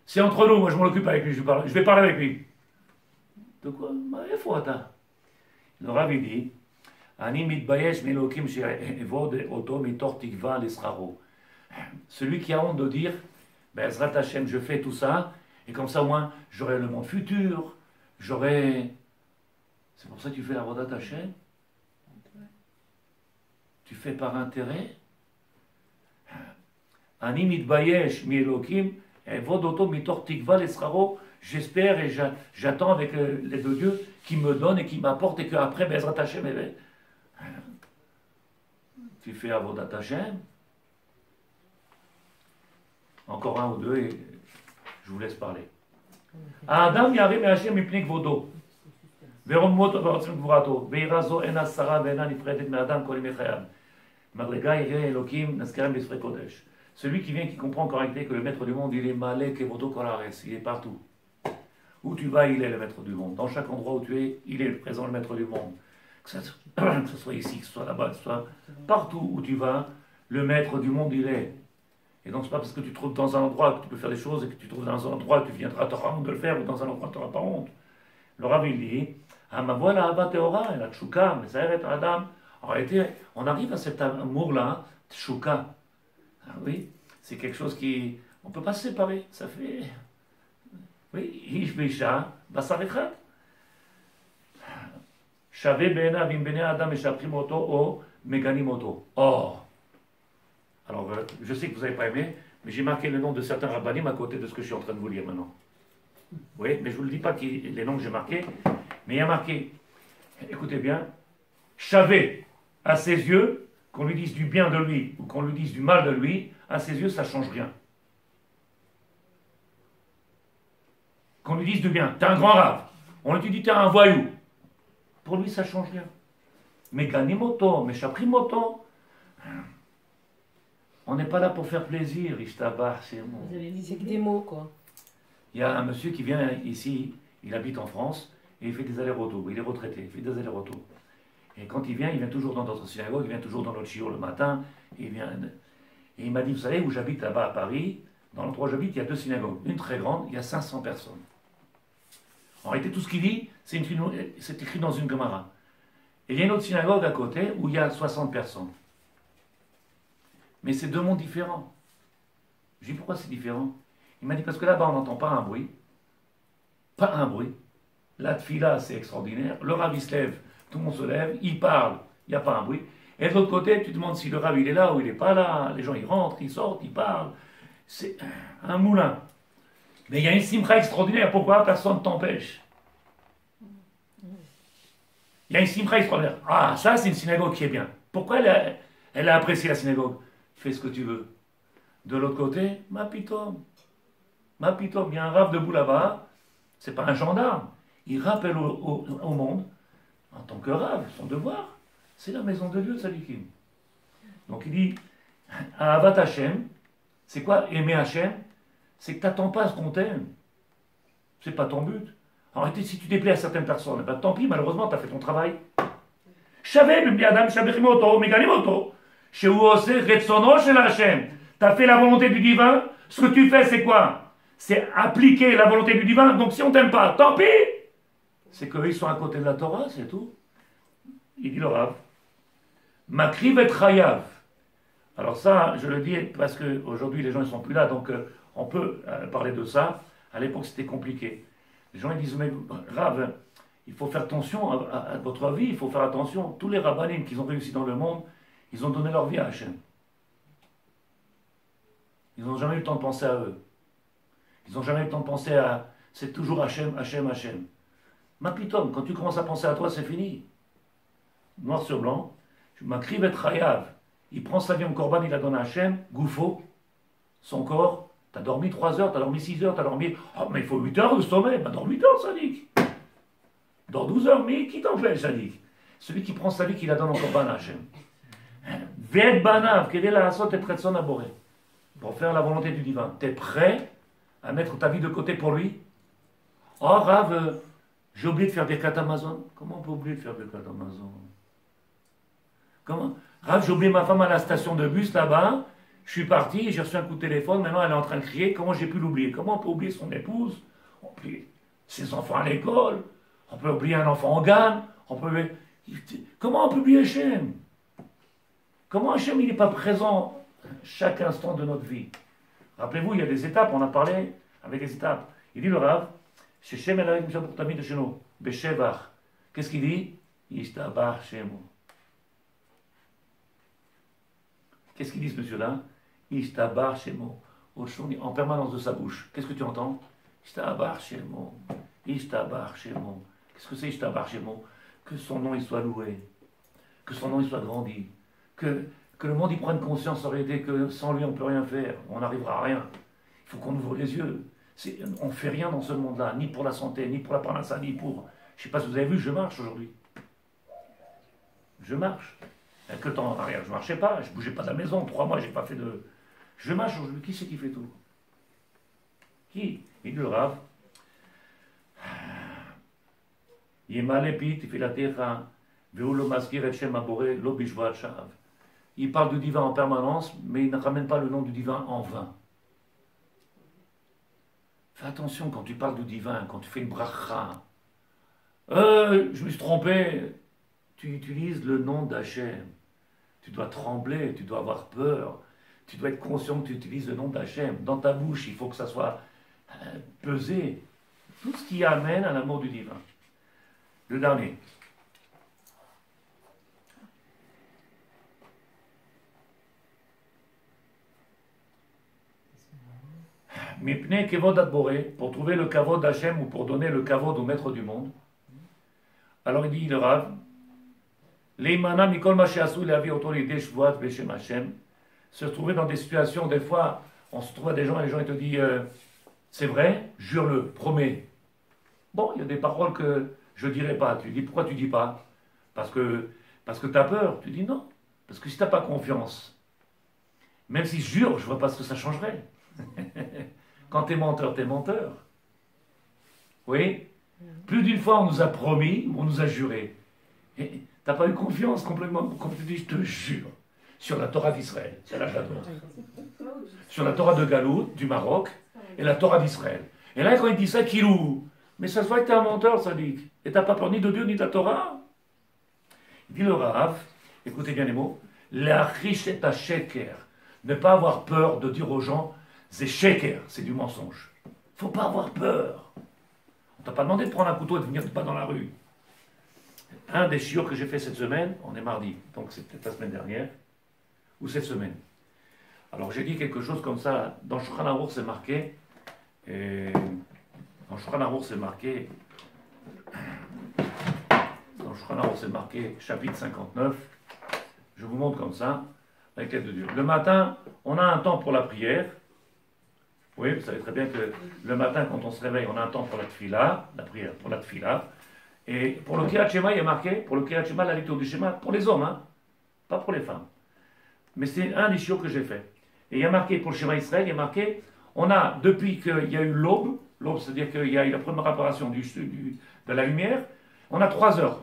c'est entre nous, moi je m'en occupe avec lui, je vais parler avec lui. De quoi? Il faut attendre. Le Rav dit celui qui a honte de dire Bezrat Hashem, je fais tout ça, et comme ça au moins j'aurai le monde futur, j'aurai. C'est pour ça que tu fais la Vodat Hashem? Tu fais par intérêt? Ani mitbayesh mi Elokim, evod oto mitor tikva l'esraro. J'espère et j'attends avec l'aide de Dieu qui me donne et qui m'apporte et qu'après, Bezrat Hashem, tu fais Avodat Hashem. Encore un ou deux et je vous laisse parler. Adam yarim Hashem mipnik vodo. Verom moto verotzim gvurato. Veirazo ena sara veena nifredet me Adam kolim echayam. Marlega yireh Elokim naskerem b'sfrei kodesh. Celui qui vient qui comprend en réalité que le maître du monde, il est malek et vodo kolares. Il est partout. Où tu vas, il est le maître du monde. Dans chaque endroit où tu es, il est présent, le maître du monde. Que ce soit ici, que ce soit là-bas, que ce soit partout où tu vas, le maître du monde, il est. Et donc, ce n'est pas parce que tu te trouves dans un endroit que tu peux faire des choses et que tu te trouves dans un endroit que tu viendras, tu auras honte de le faire, ou dans un endroit, tu n'auras pas honte. Le Rav, il dit Amavola Abba Teora, la Tchouka, mais ça arrête Adam. En réalité, on arrive à cet amour-là, Tchouka. Ah, oui, c'est quelque chose qui. On ne peut pas se séparer. Ça fait. Oui, Ish Beisha, Basar Echad. Shave Be'enav im Bnei Adam Meshaprim Oto o Meganim Oto. Or, alors je sais que vous n'avez pas aimé, mais j'ai marqué le nom de certains rabbanim à côté de ce que je suis en train de vous lire maintenant. Oui, mais je ne vous le dis pas les noms que j'ai marqués, mais il y a marqué, écoutez bien, Shave, à ses yeux, qu'on lui dise du bien de lui ou qu'on lui dise du mal de lui, à ses yeux, ça ne change rien. Qu'on lui dise du bien, t'es un grand rave. On lui dit, t'es un voyou. Pour lui, ça ne change rien. Mais ganimoto, mais chaprimoto. On n'est pas là pour faire plaisir, Ishtabar, c'est bon. C'est que des mots, quoi. Il y a un monsieur qui vient ici, il habite en France, et il fait des allers-retours. Il est retraité, il fait des allers-retours. Et quand il vient toujours dans notre synagogue, il vient toujours dans notre shiur le matin, et il m'a dit, vous savez, où j'habite là-bas à Paris, dans l'endroit où j'habite, il y a 2 synagogues. Une très grande, il y a 500 personnes. En réalité, tout ce qu'il dit, c'est écrit dans une Gemara. Et il y a une autre synagogue à côté où il y a 60 personnes. Mais c'est 2 mondes différents. Je dis pourquoi c'est différent? Il m'a dit parce que là-bas on n'entend pas un bruit. Pas un bruit. La tfila c'est extraordinaire. Le rav il se lève Tout le monde se lève, il parle, il n'y a pas un bruit. Et de l'autre côté, tu te demandes si le rave il est là ou il n'est pas là. Les gens ils rentrent, ils sortent, ils parlent. C'est un moulin. Mais il y a une simcha extraordinaire. Pourquoi personne ne t'empêche? Il y a une simcha extraordinaire. Ah, ça c'est une synagogue qui est bien. Pourquoi elle a apprécié la synagogue? Fais ce que tu veux. De l'autre côté, ma pitom, il y a un rave debout là-bas. C'est pas un gendarme. Il rappelle au monde, en tant que rave, son devoir. C'est la maison de Dieu, Tzadikim. Donc il dit, Ahavat Hashem, c'est quoi aimer Hashem? C'est que tu n'attends pas à ce qu'on t'aime. C'est pas ton but. En réalité, si tu déplais à certaines personnes, ben, tant pis, malheureusement, tu as fait ton travail. Shaveh, Bibli Adam, Shabechimoto, Meganimoto, Shehu Ose, Retsono Shel Hashem. Tu as fait la volonté du divin. Ce que tu fais, c'est quoi? C'est appliquer la volonté du divin. Donc si on t'aime pas, tant pis. C'est qu'eux, ils sont à côté de la Torah, c'est tout. Il dit le Rav. Makriv et Chayav. Alors ça, je le dis parce qu'aujourd'hui, les gens ne sont plus là, donc on peut parler de ça. À l'époque, c'était compliqué. Les gens ils disent, mais Rav, il faut faire attention à votre vie, il faut faire attention. Tous les rabbanim qui ont réussi dans le monde, ils ont donné leur vie à Hachem. Ils n'ont jamais eu le temps de penser à eux. Ils n'ont jamais eu le temps de penser à... C'est toujours Hachem, Hachem, Hachem. Ma pitom, quand tu commences à penser à toi, c'est fini. Noir sur blanc. Makriv et Chayav. Il prend sa vie en korban, il la donne à Hachem. Goufo, son corps. T'as dormi 3 heures, t'as dormi 6 heures, t'as dormi... Oh, mais il faut 8 heures de sommeil. Bah, dors 8 heures, Sadik. Dors 12 heures, mais qui t'empêche, Sadik? Celui qui prend sa vie, qui la donne en korban à Hachem. Ved banav, quel est la asot et tretson aboré. Pour faire la volonté du divin. T'es prêt à mettre ta vie de côté pour lui? Oh, Rav, j'ai oublié de faire des cartes Amazon. Comment on peut oublier de faire des cartes Amazon? Comment? Rav, j'ai oublié ma femme à la station de bus là-bas. Je suis parti, j'ai reçu un coup de téléphone. Maintenant, elle est en train de crier. Comment j'ai pu l'oublier? Comment on peut oublier son épouse? On peut oublier ses enfants à l'école. On peut oublier un enfant en Ghana. Comment on peut oublier Hachem? Comment Hachem, il n'est pas présent chaque instant de notre vie? Rappelez-vous, il y a des étapes. On a parlé avec des étapes. Il dit le Rav, Shechem Elohim Shabbat Tamid de Sheno, Beshevach. Qu'est-ce qu'il dit? Yishtabach Shemo. Qu'est-ce qu'il dit ce monsieur-là? Ishtabar Shemo. En permanence de sa bouche. Qu'est-ce que tu entends? Ishtabar Shemo. Ishtabar Shemo. Qu'est-ce que c'est Ishtabar Shemo? Que son nom il soit loué. Que son nom il soit grandi. Que le monde y prenne conscience en réalité que sans lui on ne peut rien faire. On n'arrivera à rien. Il faut qu'on ouvre les yeux. On ne fait rien dans ce monde-là. Ni pour la santé, ni pour la parnassa, ni pour... Je ne sais pas si vous avez vu, je marche aujourd'hui. Je marche. Que temps en arrière, je ne marchais pas, je ne bougeais pas de la maison, 3 mois, je n'ai pas fait de... Je marche aujourd'hui, qui c'est qui fait tout? Qui? Il dit le Rav. Il parle du divin en permanence, mais il ne ramène pas le nom du divin en vain. Fais attention quand tu parles du divin, quand tu fais une bracha. Je me suis trompé. Tu utilises le nom d'Hachem. Tu dois trembler, tu dois avoir peur, tu dois être conscient que tu utilises le nom d'Hachem. Dans ta bouche, il faut que ça soit pesé. Tout ce qui amène à l'amour du divin. Le dernier. Mipne kevod adboré, pour trouver le kavod d'Hachem ou pour donner le kavod au maître du monde. Alors il dit le Rav, se trouver dans des situations, des fois, on se trouve à des gens et les gens ils te disent c'est vrai, jure-le, promets. Bon, il y a des paroles que je ne dirai pas. Tu dis pourquoi tu ne dis pas? Parce que tu as peur. Tu dis non. Parce que si tu n'as pas confiance, même si je jure, je ne vois pas ce que ça changerait. Quand tu es menteur, tu es menteur. Oui? Plus d'une fois, on nous a promis ou on nous a juré. Et, t'as pas eu confiance complètement, comme tu dis, je te jure, sur la Torah d'Israël, c'est la j'adore. Sur la Torah de Galout, du Maroc, et la Torah d'Israël. Et là, quand il dit ça, Kilou, mais ça se voit que t'es un menteur, ça dit. Et t'as pas peur ni de Dieu, ni de la Torah. Il dit le Rav, écoutez bien les mots, la richette à sheker, ne pas avoir peur de dire aux gens, c'est sheker, c'est du mensonge. Faut pas avoir peur. On t'a pas demandé de prendre un couteau et de venir pas dans la rue. un des chiots que j'ai fait cette semaine, on est mardi, donc c'est peut-être la semaine dernière, ou cette semaine. Alors j'ai dit quelque chose comme ça, dans Shulchan Aruch c'est marqué, dans Shulchan Aruch c'est marqué, chapitre 59, je vous montre comme ça, avec l'aide de Dieu. Le matin, on a un temps pour la prière. Oui, vous savez très bien que le matin, quand on se réveille, on a un temps pour la tfila, la prière pour la tfila. Et pour le Kriyat Shema, il y a marqué, pour le Kriyat Shema, la lecture du Shema, pour les hommes, hein, pas pour les femmes. Mais c'est un des chiots que j'ai fait. Et il y a marqué, pour le Shema Israël, il y a marqué, on a, depuis qu'il y a eu l'aube, c'est-à-dire qu'il y a eu la première apparition de la lumière, on a 3 heures.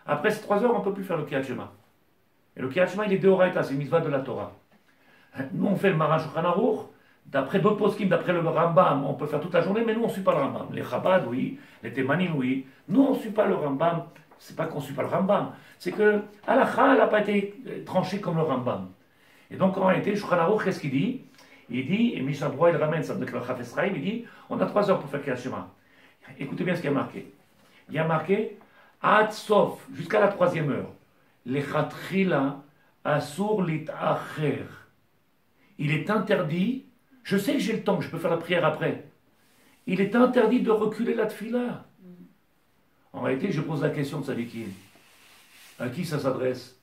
Après ces 3 heures, on ne peut plus faire le Kriyat Shema. Et le Kriyat Shema, il est Deoraita, c'est une mitzvah de la Torah. Nous, on fait le Maran Shulchan Aruch, d'après d'autres poskim, d'après le Rambam, on peut faire toute la journée, mais nous, on ne suit pas le Rambam. Les Chabad, oui, les Thémanim, oui. Nous, on ne suit pas le Rambam. C'est pas qu'on ne suit pas le Rambam, c'est que Halakha, elle n'a pas été tranchée comme le Rambam. Et donc, en réalité, Shulchan Aruch, qu'est-ce qu'il dit? Il dit, et Mishnah Brura, il ramène ça avec le Chafetz Chaim, il dit, on a 3 heures pour faire Kriyat Shema. Écoutez bien ce qu'il y a marqué. Il y a marqué, Ad Sof, jusqu'à la 3e heure. Lechatchila asur litacher. Il est interdit, je sais que j'ai le temps, que je peux faire la prière après. Il est interdit de reculer la tfila. En réalité, je pose la question de Sadikim. À qui ça s'adresse?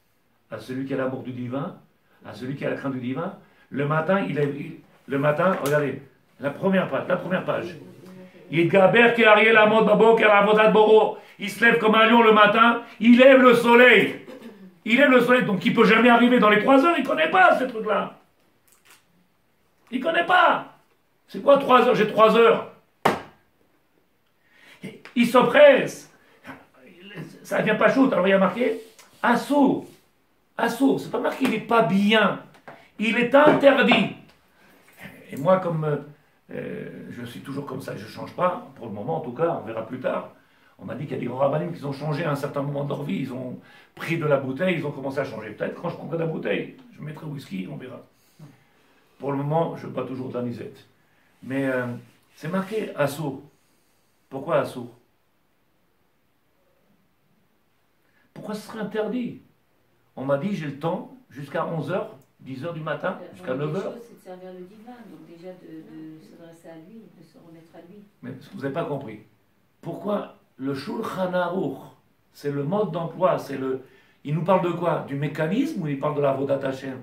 À celui qui a l'amour du divin? À celui qui a la crainte du divin? Le matin, le matin, regardez, la première page. Il gaber qui arrive la mode babo, qui a la vodat boro. Il se lève comme un lion le matin, il lève le soleil. Il lève le soleil, donc il ne peut jamais arriver dans les 3 heures, il ne connaît pas ce truc-là. Il ne connaît pas. C'est quoi 3 heures? J'ai 3 heures. Il s'oppresse. Ça ne vient pas chaud. Alors il y a marqué assourd. Assourd. C'est pas marqué il n'est pas bien. Il est interdit. Et moi, comme je suis toujours comme ça, je ne change pas, pour le moment en tout cas, on verra plus tard. On m'a dit qu'il y a des grands rabbinim qui ont changé à un certain moment de leur vie, ils ont pris de la bouteille, ils ont commencé à changer. Peut-être quand je prendrai de la bouteille, je mettrai whisky, on verra. Pour le moment, je bois toujours de la nisette. Mais c'est marqué assourd. Pourquoi assourd? Pourquoi ce serait interdit? On m'a dit j'ai le temps jusqu'à 11h, 10h du matin, jusqu'à 9h. C'est de servir le divin, donc déjà de s'adresser à lui, de se remettre à lui. Mais vous n'avez pas compris. Pourquoi le Shulchan Aruch, c'est le mode d'emploi, il nous parle de quoi? Du mécanisme ou il parle de la Avodat Hashem?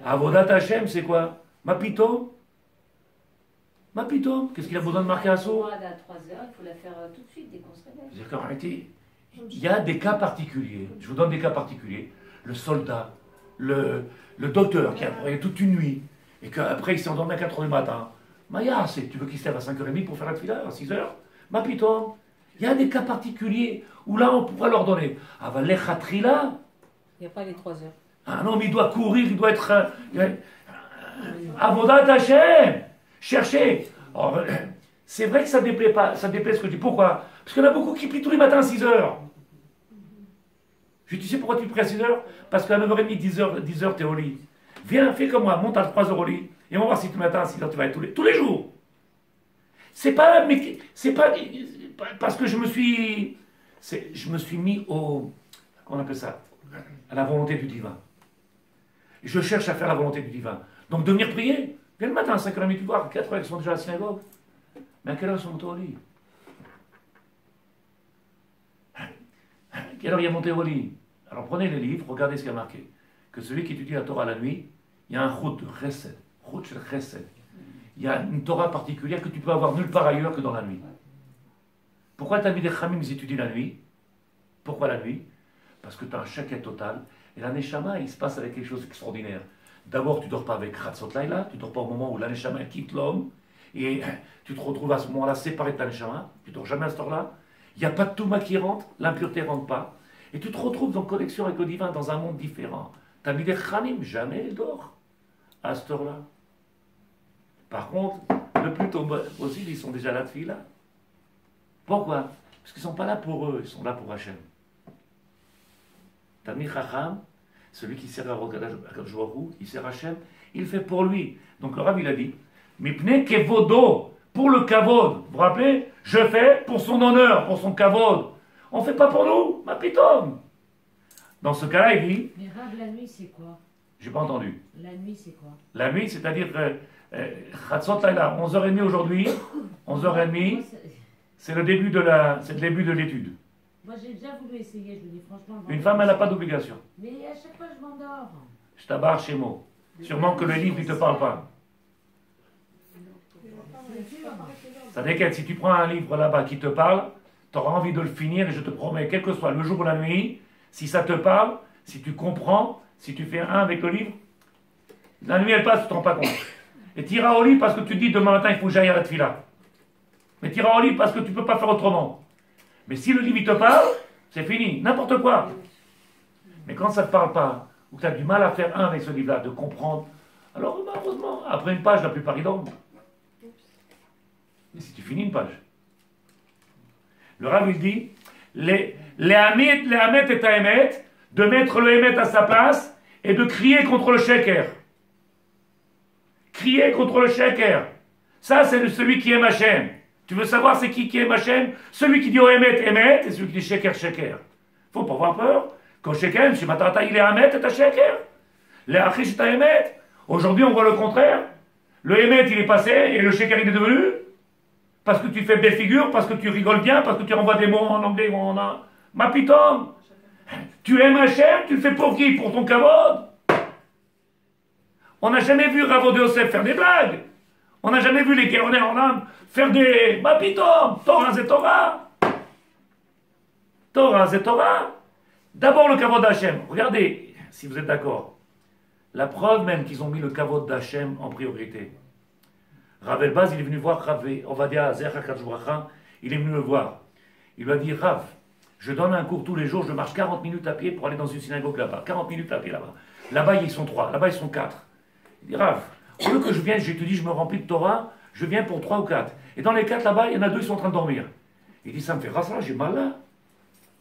Avodat Hashem, c'est quoi? Mapito? Qu'est-ce qu'il a besoin de marquer à saut? À 3 heures, il faut la faire tout de suite, dès qu'on se réveille. C'est-à-dire qu'en réalité, il y a des cas particuliers. Je vous donne des cas particuliers. Le soldat, le docteur qui a travaillé toute une nuit et qu'après il s'est endormi à 4h du matin. Maya, tu veux qu'il se lève à 5h30 pour faire la tefila à 6h? Mapito? Il y a des cas particuliers où là on pourra leur donner. Ah bah l'echatrila. Il n'y a pas les 3 heures. Ah non, mais il doit courir, il doit être. Avodat Hashem. Chercher. Alors, c'est vrai que ça ne déplaît pas, ça déplaît ce que je dis. Pourquoi? Parce qu'il y en a beaucoup qui plient tous les matins à 6h. Je dis, tu sais pourquoi tu pries à 6h? Parce qu'à 9h30, 10h, tu es au lit. Viens, fais comme moi, monte à 3h au lit. Et on va voir si tous les matins à 6h tu vas être tous les jours. C'est pas parce que je me suis mis comment on appelle ça? À la volonté du divin. Je cherche à faire la volonté du divin. Donc de venir prier. Viens le matin à 5h30, tu vois, 4h ils sont déjà à la synagogue. Mais à quelle heure ils sont montés au lit? Quelle heure il est monté au lit? Alors prenez les livres, regardez ce qu'il y a marqué. Que celui qui étudie la Torah la nuit, il y a un chut de chesed. Chut de chesed. Il y a une Torah particulière que tu peux avoir nulle part ailleurs que dans la nuit. Pourquoi t'as mis des Chamim, ils étudient la nuit? Pourquoi la nuit? Parce que tu as un shaket total. Et la Neshama, il se passe avec quelque chose d'extraordinaire. D'abord, tu ne dors pas avec Khatzot Laïla, tu ne dors pas au moment où la Neshama quitte l'homme, et tu te retrouves à ce moment-là séparé de ta Neshama, tu ne dors jamais à ce temps-là. Il n'y a pas de Touma qui rentre, l'impureté ne rentre pas. Et tu te retrouves en connexion avec le divin dans un monde différent. Tu as mis des Khamim, jamais il dort à cette heure-là. Par contre, le plus tôt possible, ils sont déjà là de là. Pourquoi? Parce qu'ils ne sont pas là pour eux, ils sont là pour Hachem. Tamir Chacham, celui qui sert à Akadosh Baruch Hu, il sert Hachem, il fait pour lui. Donc le Rav il a dit, Mipne kevodo, pour le kavod. Vous vous rappelez? Je fais pour son honneur, pour son kavod. On ne fait pas pour nous, ma pitom. Dans ce cas-là, il dit... Mais Rav, la nuit, c'est quoi? J'ai pas entendu. La nuit, c'est quoi? La nuit, c'est-à-dire Chatzot Laila, 11h30 aujourd'hui, 11h30, c'est le début de l'étude. Moi, j'ai déjà voulu essayer, je vous dis franchement. Une femme, elle n'a pas d'obligation. Mais à chaque fois, je m'endors. Je t'abarre chez mots. Sûrement que le livre, il ne te parle pas. Ça décale, si tu prends un livre là-bas qui te parle, tu auras envie de le finir et je te promets, quel que soit le jour ou la nuit, si ça te parle, si tu comprends, si tu fais un avec le livre, la nuit elle passe, tu ne te rends pas compte. Et tu iras au lit parce que tu te dis demain matin il faut que j'aille à la tefila. Mais tu iras au lit parce que tu ne peux pas faire autrement. Mais si le livre il te parle, c'est fini, n'importe quoi. Mais quand ça ne te parle pas, ou que tu as du mal à faire un avec ce livre-là, de comprendre, alors malheureusement, après une page, la plupart ils dorment. Mais si tu finis une page. Le Rav il dit, les Hamet et Taemet, de mettre le Hémet à sa place et de crier contre le Sheker. Crier contre le Sheker. Ça, c'est celui qui aime Hachem. Tu veux savoir c'est qui aime Hachem? Celui qui dit au Hémet, Hémet, et celui qui dit Sheker, Sheker. Faut pas avoir peur. Quand Sheker, chez Matarata, il est Hamet et ta Sheker. Les Achish et ta Hémet. Aujourd'hui, on voit le contraire. Le Hémet, il est passé et le Sheker, il est devenu. Parce que tu fais belle figure, parce que tu rigoles bien, parce que tu renvoies des mots en anglais ou en... Ma pitom. Tu aimes Hachem, tu le fais pour qui? Pour ton kavod? On n'a jamais vu Rav de Yosef faire des blagues. On n'a jamais vu les Kéronais en Inde faire des... Ma pitom. Torah c'est Torah. Torah c'est Torah. D'abord le kavod d'Hachem. Regardez, si vous êtes d'accord. La preuve même qu'ils ont mis le kavod d'Hachem en priorité. Rav Elbaz, il est venu voir Rav Ovadia Zer HaKadosh Baruch Hu, il est venu le voir. Il lui a dit, Rav, je donne un cours tous les jours, je marche 40 minutes à pied pour aller dans une synagogue là-bas. 40 minutes à pied là-bas. Là-bas, ils sont 3, là-bas, ils sont 4. Il dit, Rav, au lieu que je vienne, je te dis, je me remplis de Torah, je viens pour 3 ou 4. Et dans les 4 là-bas, il y en a 2 qui sont en train de dormir. Il dit, ça me fait rasa, j'ai mal là.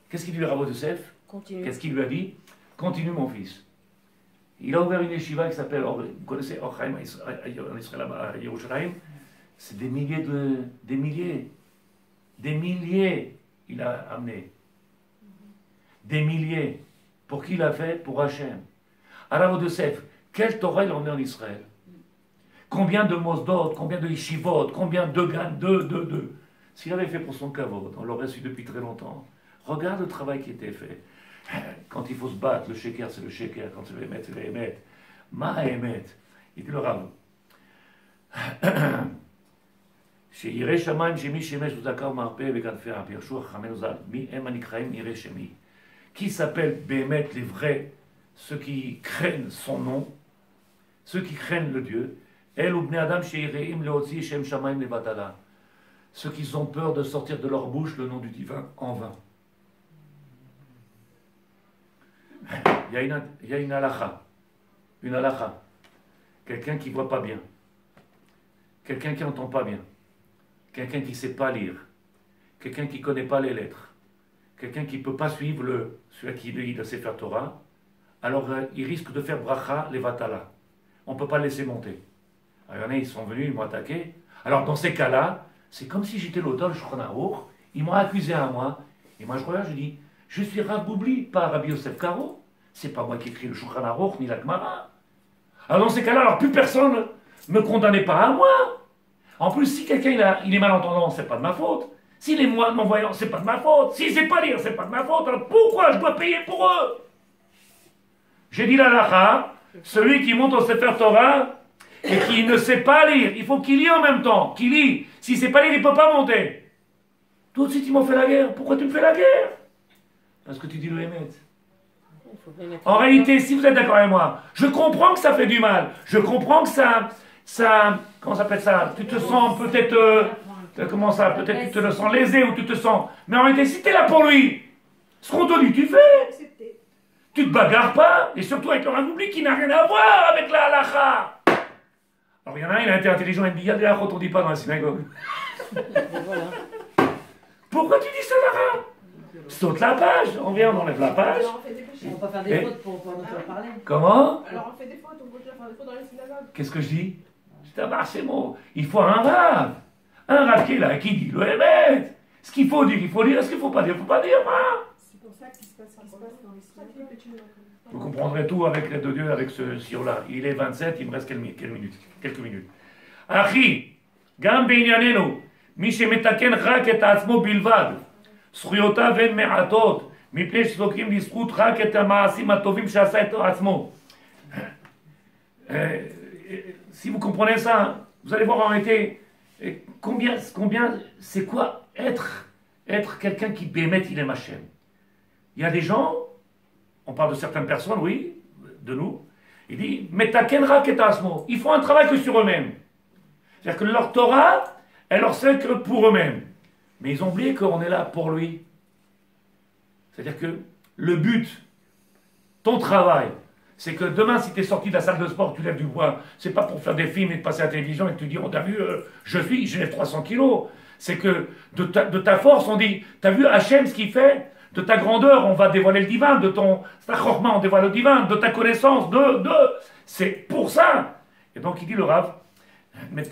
Qu'est-ce qu'il dit, Rav Yosef? Qu'est-ce qu'il lui a dit? Continue, mon fils. Il a ouvert une yeshiva qui s'appelle, vous connaissez Orchaim, en Israël là-bas, à Yerushalayim. C'est des milliers, il a amené. Des milliers. Pour qui il a fait? Pour Hachem. Alors, Yosef, quelle Torah il en met en Israël? Combien de Mosdot, combien de Yeshivot, combien de Gan, deux. S'il avait fait pour son kavod, on l'aurait su depuis très longtemps. Regarde le travail qui était fait. Quand il faut se battre, le sheker c'est le sheker, quand c'est le émet, c'est le émet. Ma émet. Il dit le Rav. Chez Yireh Shamayim, chez Mi Shemesh, Vuzakar Marpe, Bekanfer, Pirshua, Chamenozal, Mi Em Anikraim, Yireh Shemi. Qui s'appelle Bémet, les vrais, ceux qui craignent son nom, ceux qui craignent le Dieu. El ou Bnei Adam, chez Yireim, Leotzi, Shem Shamayim, Levatala. Ceux qui ont peur de sortir de leur bouche le nom du divin en vain. Il y a une halakha. Une halakha. Quelqu'un qui ne voit pas bien. Quelqu'un qui n'entend pas bien. Quelqu'un qui ne sait pas lire. Quelqu'un qui ne connaît pas les lettres. Quelqu'un qui ne peut pas suivre celui qui lit le Sefer Torah. Alors il risque de faire bracha levatala. On ne peut pas le laisser monter. Alors, il y en a, ils sont venus, ils m'ont attaqué. Alors dans ces cas-là, c'est comme si j'étais l'auteur du Shulchan Aruch. Ils m'ont accusé à moi. Et moi je regarde, je dis, je suis Rav Boubli, pas Rabbi Yosef Karo. C'est pas moi qui écris le Shulchan Aruch ni la Gemara. Alors dans ces cas-là, alors plus personne ne me condamnait pas à moi. En plus, si quelqu'un il est malentendant, c'est pas de ma faute. S'il est non-voyant, c'est pas de ma faute. S'il sait pas lire, c'est pas de ma faute. Alors pourquoi je dois payer pour eux? J'ai dit la halakha, celui qui monte au Sefer Torah et qui ne sait pas lire, il faut qu'il lit en même temps. Qu'il lit. S'il ne sait pas lire, il ne peut pas monter. Tout de suite, ils m'ont fait la guerre. Pourquoi tu me fais la guerre? Parce que tu dis le Hémet. En réalité, si vous êtes d'accord avec moi, je comprends que ça fait du mal. Je comprends que ça comment ça s'appelle ça? Tu te sens peut-être, comment ça? Peut-être tu te le sens lésé ou tu te sens. Mais en réalité, si tu es là pour lui, ce qu'on te dit, tu fais. Tu te bagarres pas, et surtout avec le Rav qui n'a rien à voir avec la halakha. Alors il y en a un, il a été intelligent, il me dit, il y a des halachot, on ne dit pas dans la synagogue. Voilà. Pourquoi tu dis ça, Lara? Saute la page, on vient, on enlève la page. Alors on fait des péchés. On va pas faire des fautes pour nous faire parler. Comment? Alors on fait des fautes, on peut faire des fautes dans les synagogues. Qu'est-ce que je dis? Je dis, ah bah c'est bon, il faut un rave. Un rave qui est là, qui dit le Hémet. Ce qu'il faut dire, il faut dire. Ce qu'il ne faut pas dire, il ne faut pas dire. Hein. C'est pour ça qu'il se passe ce qui se passe dans les synagogues. Vous comprendrez tout avec l'aide de Dieu, avec ce siro-là. Il est 27, il me reste quelques minutes. Achi, gam בענייננו, מי שמתקן רק את עצמו בלבד, זכויותיו הן מעטות, מפני שזוכים לזכות רק את המעשים הטובים שעשה את עצמו. Si vous comprenez ça, vous allez voir en réalité combien c'est quoi être quelqu'un qui bémet il est Hachem. Il y a des gens, on parle de certaines personnes, oui, de nous, il dit Metaken rak et asmo. Ils font un travail que sur eux-mêmes. C'est-à-dire que leur Torah, elle leur sert que pour eux-mêmes. Mais ils ont oublié qu'on est là pour lui. C'est-à-dire que le but, ton travail, c'est que demain, si tu es sorti de la salle de sport, tu lèves du poids, c'est pas pour faire des films et de passer à la télévision et te dire, oh, t'as vu, je lève 300 kilos. C'est que de ta force, on dit, t'as vu Hachem ce qu'il fait? De ta grandeur, on va dévoiler le divin, de ta chorma, on dévoile le divin, de ta connaissance, c'est pour ça. Et donc il dit le Rav, mais et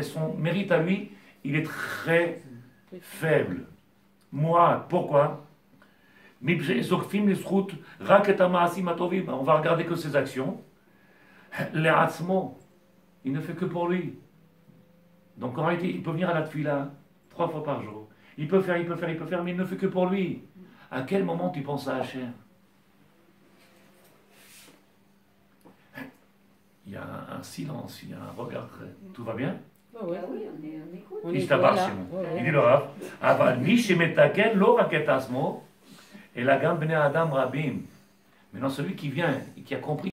son mérite à lui, il est très faible. Moi, pourquoi? On va regarder que ses actions. Les atzmo, il ne fait que pour lui. Donc en réalité, il peut venir à la tfila 3 fois par jour. Il peut faire, mais il ne fait que pour lui. À quel moment tu penses à Hachem? Il y a un silence, il y a un regard. Tout va bien? Ah oui, on écoute. On Il est tabarre là. chez moi. Il dit le Rav, Aval mi shemetaken lo raket asmo, et la gam bnei adam rabim. Maintenant celui qui vient et qui a compris